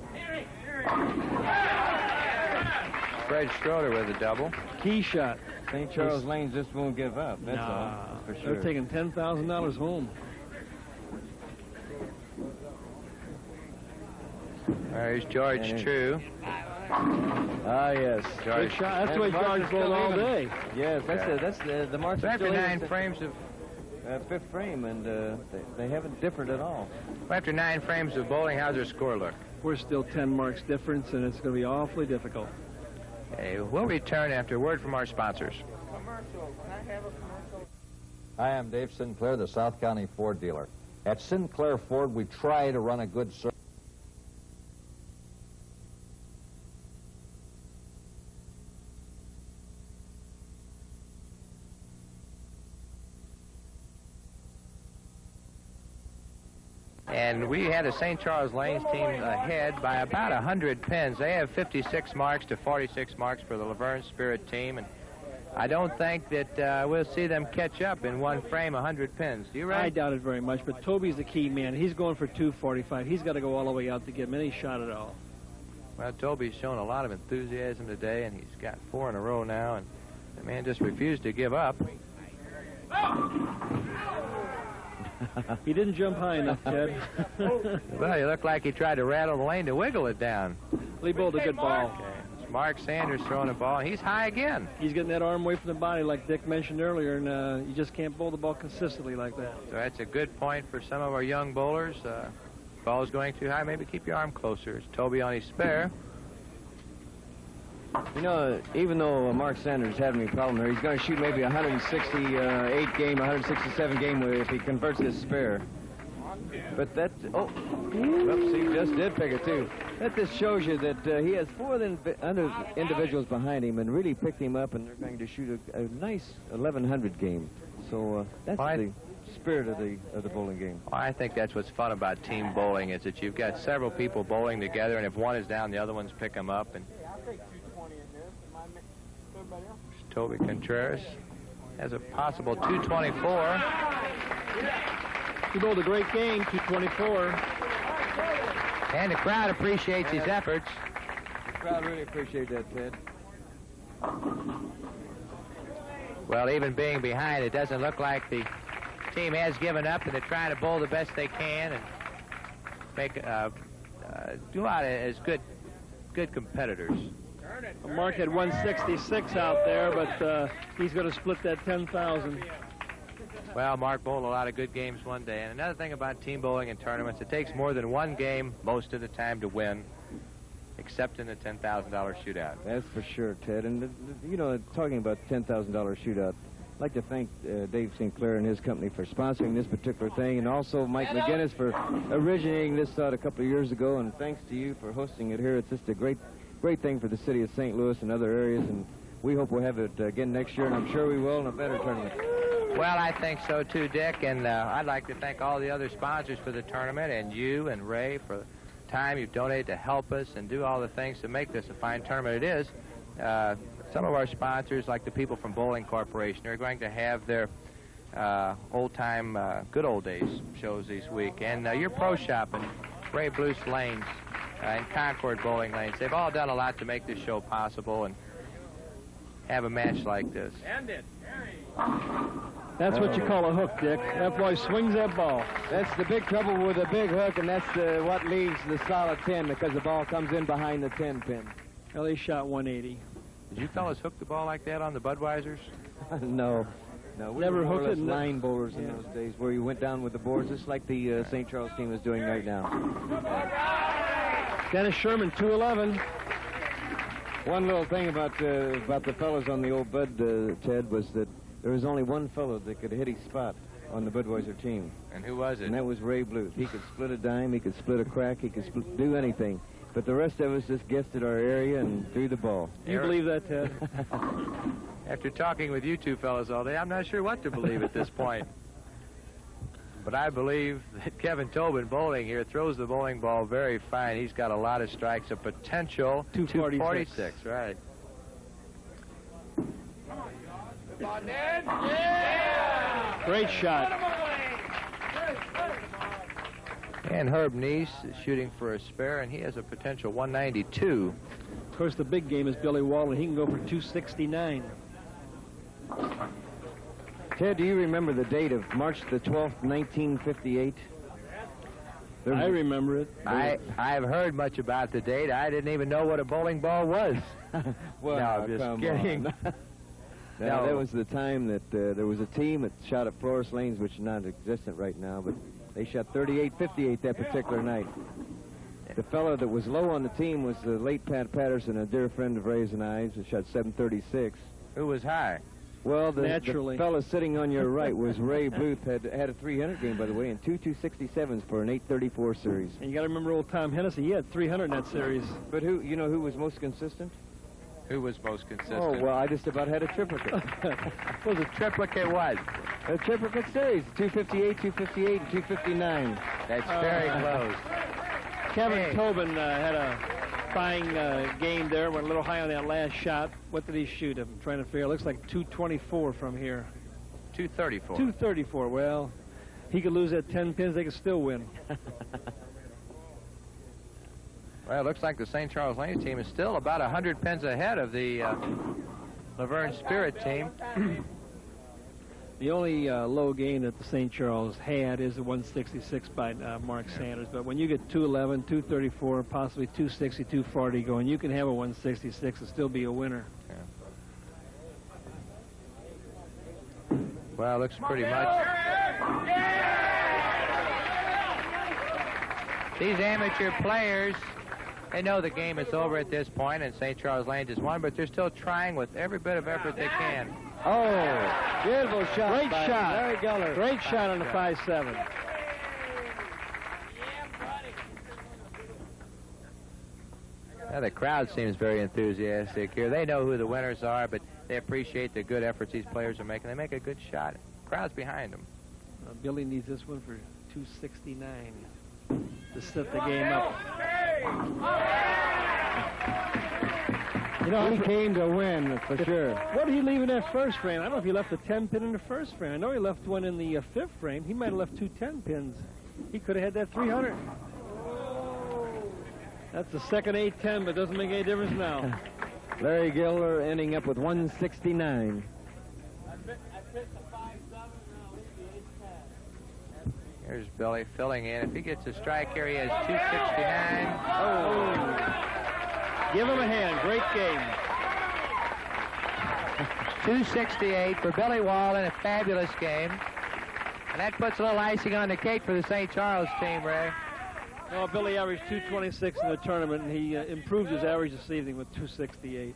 Fred Schroeder with a double. Key shot. St. Charles Lanes just won't give up. That's all. For sure. They're taking $10,000 home. There's George True. Ah, yes. Good shot. That's the way George bowled all day. Yes, that's the marks. So after 9 frames of... fifth frame, and they haven't differed at all. After 9 frames of bowling, how's their score look? We're still 10 marks difference, and it's going to be awfully difficult. Okay, we'll return after a word from our sponsors. Commercial. Can I have a commercial? Hi, I'm Dave Sinclair, the South County Ford dealer. At Sinclair Ford, we try to run a good service. And we had a St. Charles Lanes team ahead by about 100 pins. They have 56 marks to 46 marks for the Laverne Spirit team. And I don't think that we'll see them catch up in 1 frame 100 pins. Do you, Ray? I doubt it very much, but Toby's the key man. He's going for 245. He's got to go all the way out to get him any shot at all. Well, Toby's shown a lot of enthusiasm today, and he's got 4 in a row now, and the man just refused to give up. He didn't jump high enough, Ted. Well, he looked like he tried to rattle the lane to wiggle it down. He bowled a good ball. Okay. It's Mark Sanders throwing a ball. He's high again. He's getting that arm away from the body like Dick mentioned earlier, and you just can't bowl the ball consistently like that. So that's a good point for some of our young bowlers. Ball's going too high. Maybe keep your arm closer. It's Toby on his spare. You know, even though Mark Sanders had any problem there, he's going to shoot maybe 168 game, 167 game if he converts his spare. But that, oops, he just did pick it too. That just shows you that he has 4 other individuals behind him and really picked him up, and they're going to shoot a nice 1100 game. So that's the spirit of the bowling game. Well, I think that's what's fun about team bowling is that you've got several people bowling together, and if one is down, the other ones pick them up. And Toby Contreras has a possible 224. He bowled a great game, 224. And the crowd appreciates his efforts. The crowd really appreciates that, Ted. Well, even being behind, it doesn't look like the team has given up, and they're trying to bowl the best they can and make do out as good competitors. Mark had 166 out there, but he's going to split that 10,000. Well, Mark bowled a lot of good games one day. And another thing about team bowling in tournaments, it takes more than 1 game most of the time to win, except in the $10,000 shootout. That's for sure, Ted. And, you know, talking about $10,000 shootout, I'd like to thank Dave Sinclair and his company for sponsoring this particular thing, and also Mike McGinnis for originating this thought a couple of years ago, and thanks to you for hosting it here. It's just a great thing for the city of St. Louis and other areas, and we hope we'll have it again next year, and I'm sure we will in a better tournament. Well, I think so too, Dick, and I'd like to thank all the other sponsors for the tournament, and you and Ray for the time you've donated to help us and do all the things to make this a fine tournament it is. Some of our sponsors, like the people from Bowling Corporation, are going to have their old-time, good old days shows this week, and your Pro Shop and Ray Blues Lanes and Concord Bowling Lanes, they've all done a lot to make this show possible and have a match like this. End it. That's what you call a hook, Dick. That boy swings that ball. That's the big trouble with a big hook, and that's what leaves the solid 10, because the ball comes in behind the 10 pin. Well, he shot 180. Did you fellas hook the ball like that on the Budweisers? No. No, we Never were more or hooked less it. line bowlers in those days, where you went down with the boards, just like the St. Charles team is doing right now. Dennis Sherman, 211. One little thing about the fellows on the old Bud, Ted, was that there was only one fellow that could hit his spot on the Budweiser team. And who was it? And that was Ray Bluth. He could split a dime, he could split a crack, he could do anything. But the rest of us just guessed at our area and threw the ball. Do you believe that, Ted? After talking with you two fellas all day, I'm not sure what to believe at this point. But I believe that Kevin Tobin bowling here throws the bowling ball very fine. He's got a lot of strikes, a potential 246, right. Great shot. And Herb Neese is shooting for a spare, and he has a potential 192. course, the big game is Billy Walden. He can go for 269. Ted, do you remember the date of March the 12th, 1958? I remember it. I've heard much about the date. I didn't even know what a bowling ball was. Well, no, I'm just kidding. Now, that was the time that there was a team that shot at Flores Lanes, which is not existent right now, but they shot 38-58 that particular night. The fellow that was low on the team was the late Pat Patterson, a dear friend of Ray's and I's, who shot 736. Who was high? Well, the fellow sitting on your right was Ray Bluth, had a 300 game, by the way, and 2.267s for an 834 series. And you got to remember old Tom Hennessy. He had 300 in that series. But who was most consistent? Who was most consistent? Oh, well, I just about had a triplicate. What was a triplicate what? A triplicate series, 258, 258, and 259. That's very close. Kevin Tobin had a fine game there, went a little high on that last shot. What did he shoot? I'm trying to figure. It looks like 224 from here. 234. 234. Well, he could lose at 10 pins. They could still win. Well, it looks like the St. Charles Lanes team is still about 100 pins ahead of the Laverne Spirit team. The only low gain that the St. Charles had is the 166 by Mark Sanders. But when you get 211, 234, possibly 260, 240 going, you can have a 166 and still be a winner. Yeah. Well, it looks pretty much. These amateur players, they know the game is over at this point, and St. Charles Lanes has won, but they're still trying with every bit of effort they can. Oh, beautiful shot. Great by shot. Larry Geller. Great shot on the 5-7. Now, the crowd seems very enthusiastic here. They know who the winners are, but they appreciate the good efforts these players are making. They make a good shot. Crowd's behind them. Billy needs this one for 269 to set the game up. You know, he came to win, for sure. What did he leave in that first frame? I don't know if he left a 10-pin in the first frame. I know he left one in the fifth frame. He might have left 2 10-pins. He could have had that 300. That's the second 8-10, but doesn't make any difference now. Larry Geller ending up with 169. Here's Billy filling in. If he gets a strike here, he has 269. Oh. Give him a hand. Great game. 268 for Billy Walden. A fabulous game. And that puts a little icing on the cake for the St. Charles team, Ray. No, Billy averaged 226 in the tournament, and he improved his average this evening with 268.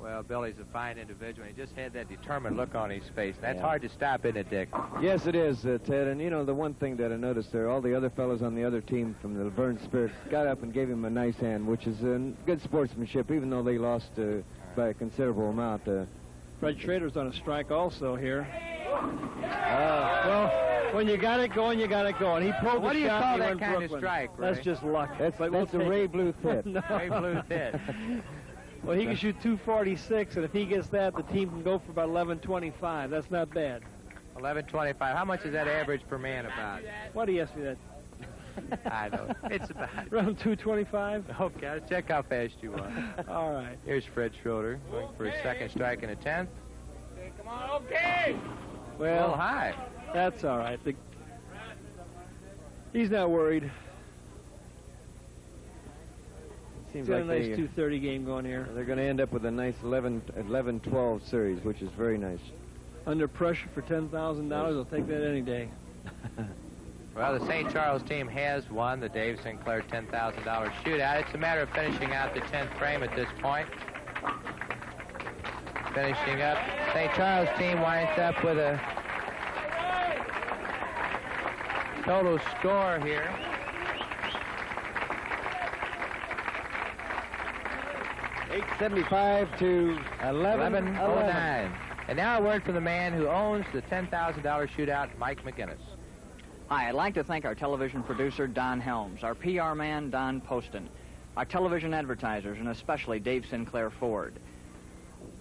Well, Billy's a fine individual. He just had that determined look on his face. That's hard to stop, isn't it, Dick? Yes, it is, Ted. And, you know, the one thing that I noticed there, all the other fellows on the other team from the Laverne Spirit got up and gave him a nice hand, which is good sportsmanship, even though they lost by a considerable amount. Fred Schrader's on a strike also here. Well, when you got it going, you got it going. He pulled what the do you shot. call He that went kind Brooklyn. of strike, Ray? That's just luck. That's a Ray Bluth hit. No. Ray Bluth hit. Well, he can shoot 246, and if he gets that, the team can go for about 1125. That's not bad. 1125. How much is that average per man about? Why do you ask me that? I know. It's about Around 225? Okay, let's check how fast you are. All right. Here's Fred Schroeder going for his second strike in a 10th. Okay, come on, okay. Well, a little high. That's all right. He's not worried. Seems He's got like a nice they, 230 game going here. they're going to end up with a nice 11-12 series, which is very nice. Under pressure for $10,000, I'll take that any day. Well, the St. Charles team has won the Dave Sinclair $10,000 shootout. It's a matter of finishing out the 10th frame at this point. Finishing up, St. Charles team winds up with a total score here. $875 to 1109. And now a word from the man who owns the $10,000 shootout, Mike McGinnis. Hi, I'd like to thank our television producer, Don Helms, our PR man, Don Poston, our television advertisers, and especially Dave Sinclair Ford.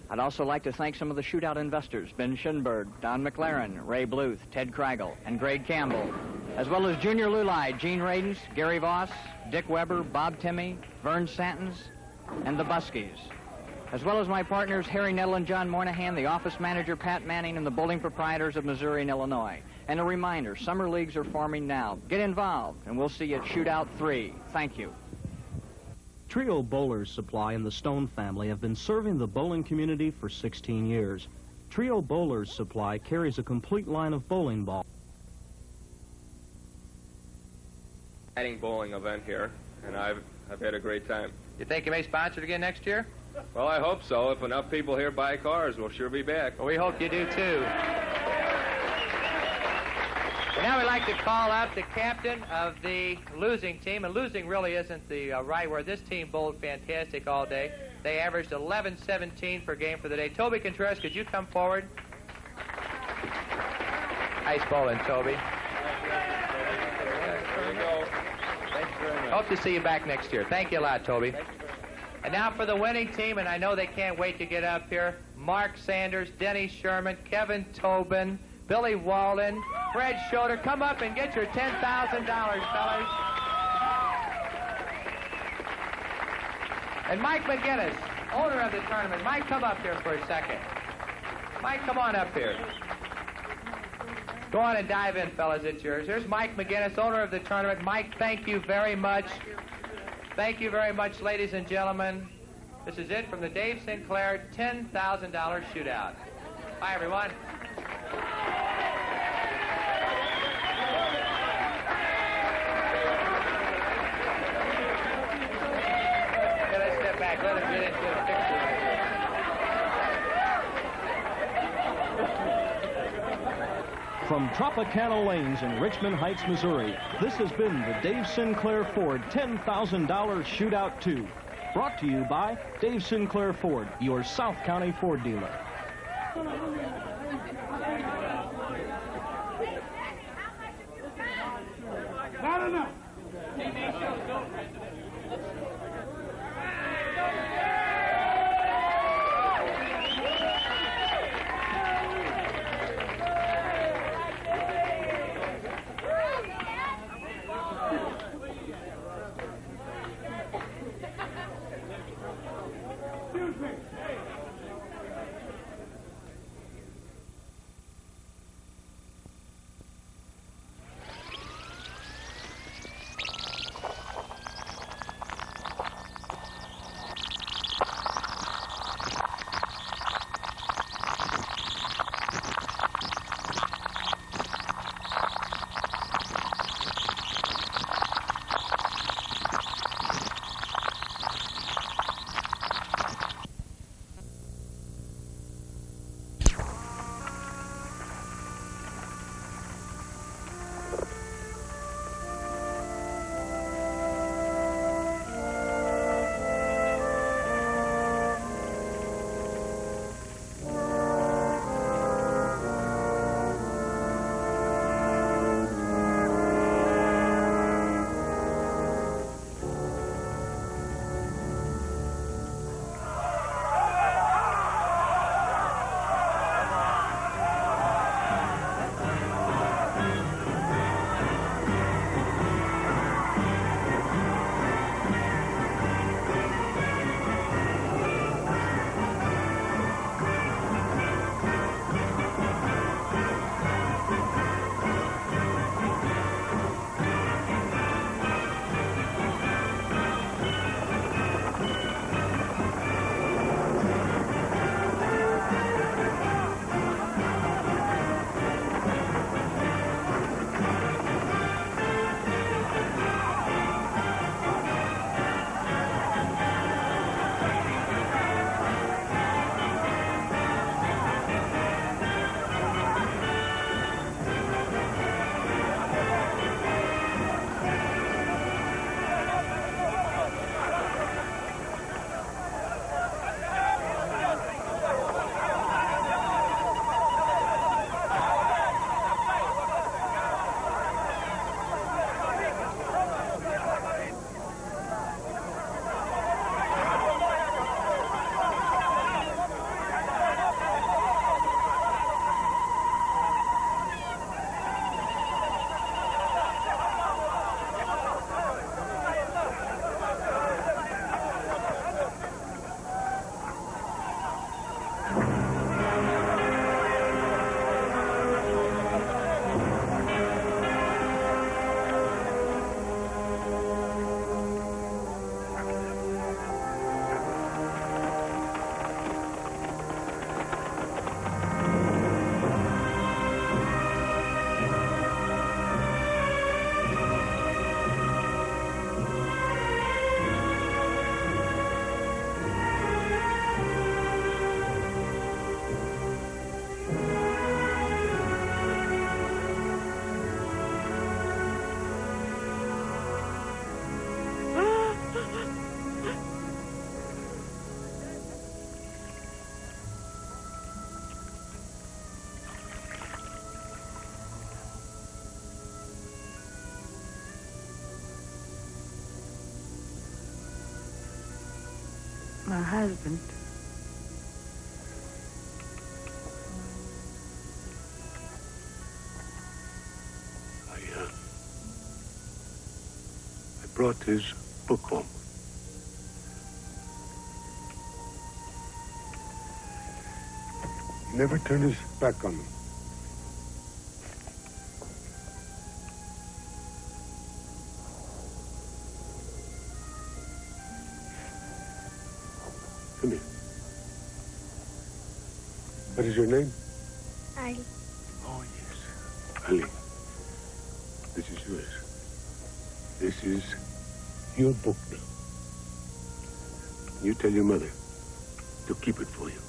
I'd also like to thank some of the shootout investors, Ben Schinberg, Don McLaren, Ray Bluth, Ted Kreigel, and Greg Campbell, as well as Junior Lulai, Gene Radens, Gary Voss, Dick Weber, Bob Timmey, Vern Santons, and the Buskies, as well as my partners Harry Nettle and John Moynihan, the office manager Pat Manning, and the bowling proprietors of Missouri and Illinois. And a reminder, summer leagues are forming now. Get involved, and we'll see you at Shootout 3. Thank you. Trio Bowlers Supply and the Stone family have been serving the bowling community for 16 years. Trio Bowlers Supply carries a complete line of bowling balls. Exciting bowling event here, and I've had a great time. You think you may sponsor it again next year? Well, I hope so. If enough people here buy cars, we'll sure be back. Well, we hope you do, too. And now we'd like to call up the captain of the losing team. And losing really isn't the right word. This team bowled fantastic all day. They averaged 11-17 per game for the day. Toby Contreras, could you come forward? Nice bowling, Toby. There you go. Thank you very much. Hope to see you back next year. Thank you a lot, Toby. And now for the winning team, and I know they can't wait to get up here. Mark Sanders, Denny Sherman, Kevin Tobin, Billy Walden, Fred Schroeder. Come up and get your $10,000, fellas. And Mike McGinnis, owner of the tournament. Mike, come up here for a second. Mike, come on up here. Go on and dive in, fellas. It's yours. Here's Mike McGinnis, owner of the tournament. Mike, thank you very much. Thank you very much, ladies and gentlemen. This is it from the Dave Sinclair $10,000 Shootout. Bye, everyone. Let's step back. Let him get into the picture right here. From Tropicana Lanes in Richmond Heights, Missouri, this has been the Dave Sinclair Ford $10,000 Shootout 2. Brought to you by Dave Sinclair Ford, your South County Ford dealer. Not enough. my husband. I brought his book home. He never turned his back on them. Come here. What is your name? Ali. Oh, yes. Ali. This is yours. This is your book now. You tell your mother to keep it for you.